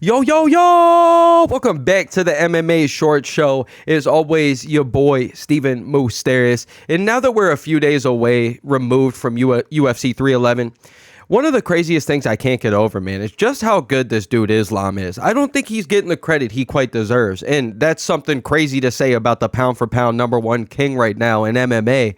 Yo, yo, yo! Welcome back to the MMA Short Show. As always, your boy, Steven Moustaris. And now that we're a few days away, removed from UFC 311, one of the craziest things I can't get over, man, is just how good this dude Islam is. I don't think he's getting the credit he quite deserves. And that's something crazy to say about the pound-for-pound #1 king right now in MMA.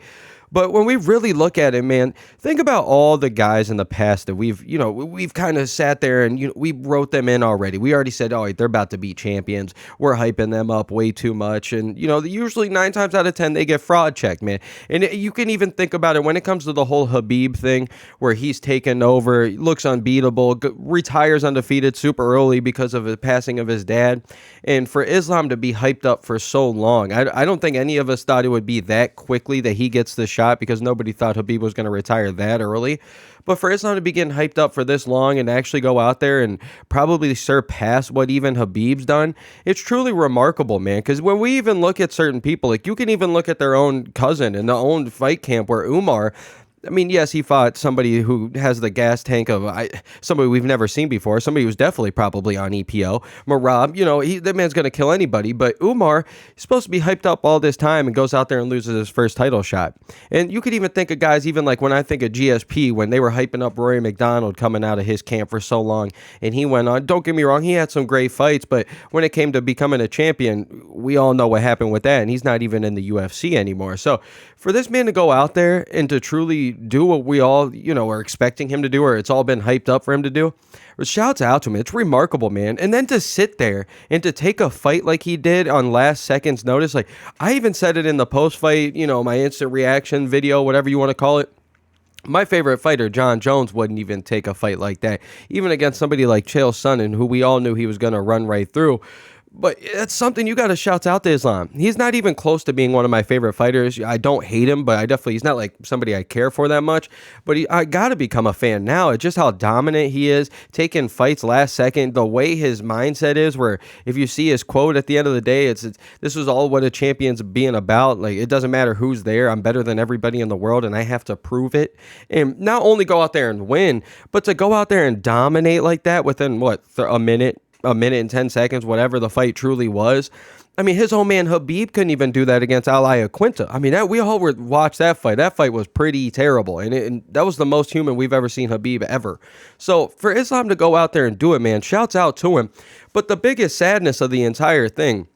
But when we really look at it, man, think about all the guys in the past that we've kind of sat there and we wrote them in already. We already said, oh, they're about to be champions. We're hyping them up way too much. And, usually 9 times out of 10, they get fraud checked, man. And you can even think about it when it comes to the whole Khabib thing where he's taken over, looks unbeatable, retires undefeated super early because of the passing of his dad. And for Islam to be hyped up for so long, I don't think any of us thought it would be that quickly that he gets the shot, because nobody thought Khabib was going to retire that early. But for Islam to be getting hyped up for this long and actually go out there and probably surpass what even Khabib's done, it's truly remarkable, man. Because when we even look at certain people, like you can even look at their own cousin in the own fight camp where Umar, I mean, yes, he fought somebody who has the gas tank of somebody we've never seen before, somebody who's definitely probably on EPO. Marab, that man's going to kill anybody. But Umar is supposed to be hyped up all this time and goes out there and loses his first title shot. And you could even think of guys, even like when I think of GSP, when they were hyping up Rory McDonald coming out of his camp for so long, and he went on. Don't get me wrong, he had some great fights, but when it came to becoming a champion, we all know what happened with that, and he's not even in the UFC anymore. So for this man to go out there and to truly do what we all, are expecting him to do, or it's all been hyped up for him to do, shouts out to him. It's remarkable, man. And then to sit there and to take a fight like he did on last second's notice, like I even said it in the post-fight, my instant reaction video, whatever you want to call it. My favorite fighter, John Jones, wouldn't even take a fight like that, even against somebody like Chael Sonnen, who we all knew he was going to run right through. But it's something you got to shout out to Islam. He's not even close to being one of my favorite fighters. I don't hate him, but he's not like somebody I care for that much. But I got to become a fan now. It's just how dominant he is, taking fights last second. The way his mindset is, where if you see his quote at the end of the day, it's this is all what a champion's being about. Like, it doesn't matter who's there. I'm better than everybody in the world, and I have to prove it. And not only go out there and win, but to go out there and dominate like that within, a minute and 10 seconds, whatever the fight truly was. I mean, his old man Khabib couldn't even do that against Al Quinta. I mean, we all watched that fight. That fight was pretty terrible, and that was the most human we've ever seen Khabib ever. So for Islam to go out there and do it, man, shouts out to him. But the biggest sadness of the entire thing,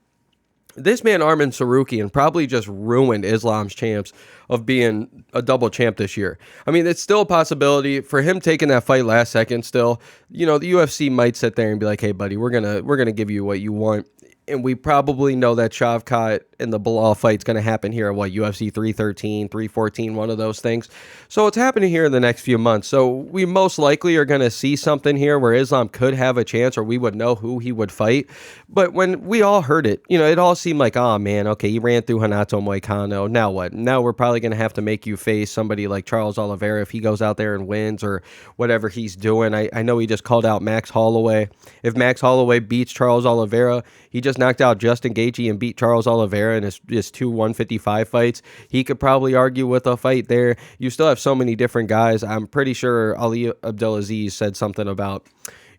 this man, Arman Tsarukyan, probably just ruined Islam's chance of being a double champ this year. I mean, it's still a possibility for him taking that fight last second still. The UFC might sit there and be like, hey, buddy, we're gonna give you what you want. And we probably know that Shavkat and the Bilal fight's going to happen here at UFC 313, 314, one of those things. So it's happening here in the next few months. So we most likely are going to see something here where Islam could have a chance, or we would know who he would fight. But when we all heard it, it all seemed like, oh man, okay, he ran through Renato Moicano. Now what? Now we're probably going to have to make you face somebody like Charles Oliveira if he goes out there and wins, or whatever he's doing. I know he just called out Max Holloway. If Max Holloway beats Charles Oliveira, he just knocked out Justin Gaethje and beat Charles Oliveira in his 2 155 fights. He could probably argue with a fight there. You still have so many different guys. I'm pretty sure Ali Abdelaziz said something about,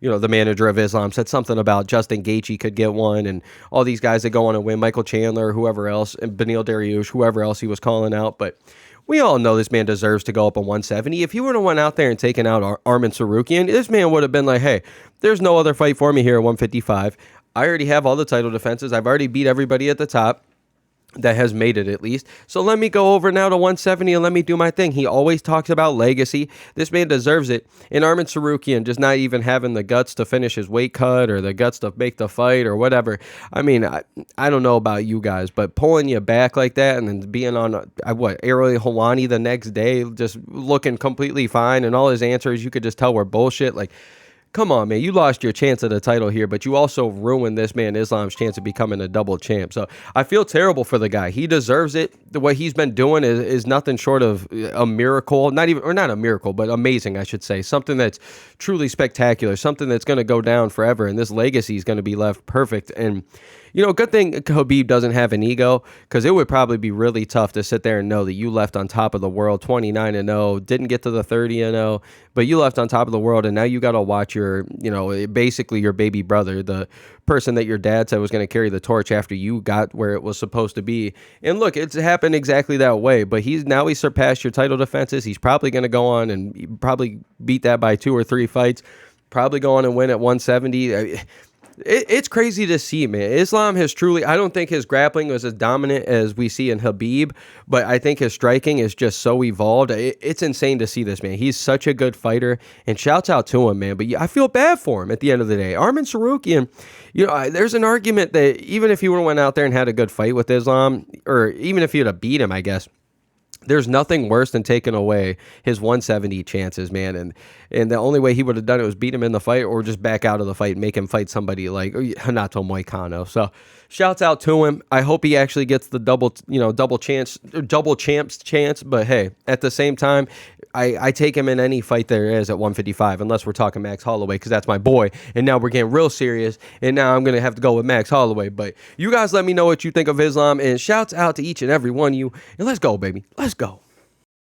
the manager of Islam said something about Justin Gaethje could get one, and all these guys that go on and win, Michael Chandler, whoever else, and Beneil Dariush, whoever else he was calling out. But we all know this man deserves to go up on 170. If he would have went out there and taken out Arman Tsarukyan, this man would have been like, hey, there's no other fight for me here at 155. I already have all the title defenses. I've already beat everybody at the top that has made it, at least. So let me go over now to 170 and let me do my thing. He always talks about legacy. This man deserves it. And Arman Tsarukyan just not even having the guts to finish his weight cut, or the guts to make the fight, or whatever. I mean, I don't know about you guys, but pulling you back like that and then being on, Ariel Helwani the next day, just looking completely fine, and all his answers you could just tell were bullshit. Like, come on, man. You lost your chance at a title here, but you also ruined this man Islam's chance of becoming a double champ. So I feel terrible for the guy. He deserves it. What he's been doing is nothing short of a miracle. Not a miracle, but amazing, I should say. Something that's truly spectacular. Something that's going to go down forever. And this legacy is going to be left perfect. And good thing Khabib doesn't have an ego, because it would probably be really tough to sit there and know that you left on top of the world, 29-0, didn't get to the 30-0, but you left on top of the world, and now you got to watch your, basically your baby brother, the person that your dad said was going to carry the torch after you got where it was supposed to be. And look, it's happened exactly that way, but he's surpassed your title defenses. He's probably going to go on and probably beat that by 2 or 3 fights, probably go on and win at 170. It's crazy to see, man. Islam has truly, I don't think his grappling was as dominant as we see in Khabib, but I think his striking is just so evolved. It's insane to see this, man. He's such a good fighter, and shouts out to him, man. But I feel bad for him at the end of the day. Arman Tsarukyan, there's an argument that even if he would have went out there and had a good fight with Islam, or even if he would have beat him, I guess, there's nothing worse than taking away his 170 chances, man. And the only way he would have done it was beat him in the fight or just back out of the fight and make him fight somebody like Renato Moicano. So shouts out to him. I hope he actually gets the double champs chance. But hey, at the same time, I take him in any fight there is at 155, unless we're talking Max Holloway, because that's my boy. And now we're getting real serious. And now I'm going to have to go with Max Holloway. But you guys let me know what you think of Islam. And shouts out to each and every one of you. And let's go, baby. Let's go.